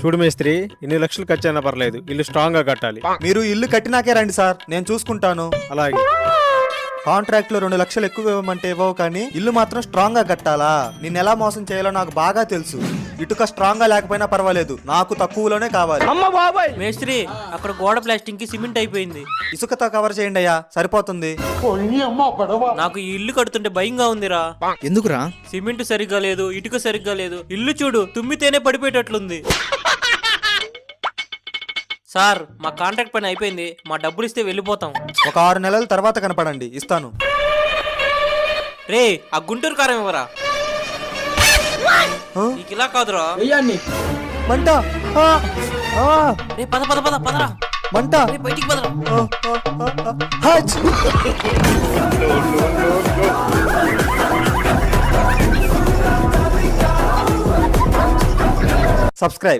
చూడు మేస్త్రి, ఇన్ని లక్షలు ఖర్చు అయినా పర్లేదు, ఇల్లు స్ట్రాంగ్ గా కట్టాలి. మీరు ఇల్లు కట్టినాకే రండి సార్, నేను చూసుకుంటాను. అలాగే. కాంట్రాక్ట్ లో 2 లక్షలు ఎక్కువ ఇవ్వమంటే ఇవ్వవు, కానీ ఇల్లు మాత్రం స్ట్రాంగ్ గా కట్టాలా? నిన్ను ఎలా మోసం చేయాలో నాకు బాగా తెలుసు. ఇటుక స్ట్రాంగ్ గా లేకపోయినా పర్వాలేదు, నాకు తక్కువలోనే కావాలి. మేస్త్రి, అక్కడ గోడ ప్లాస్టింగ్ కి సిమెంట్ అయిపోయింది. ఇసుకతో కవర్ చేయండి అయ్యా, సరిపోతుంది. నాకు ఈ ఇల్లు కడుతుంటే భయంగా ఉందిరా. ఎందుకురా? సిమెంట్ సరిగ్గా లేదు, ఇటుక సరిగ్గా లేదు. ఇల్లు చూడు, తుమ్మితేనే పడిపోయేటట్లుంది. సార్, మా కాంట్రాక్ట్ పని అయిపోయింది, మా డబ్బులు ఇస్తే వెళ్ళిపోతాం. ఒక 6 నెలల తర్వాత కనపడండి, ఇస్తాను. రే, ఆ గుంటూరు కారం ఇవ్వరా. నీకు ఇలా కాదురా. మంట! ఆ! ఆ! రే, పద పద పద పదరా. మంట! రే, బయటికి పదరా. హచ్! సబ్స్క్రైబ్.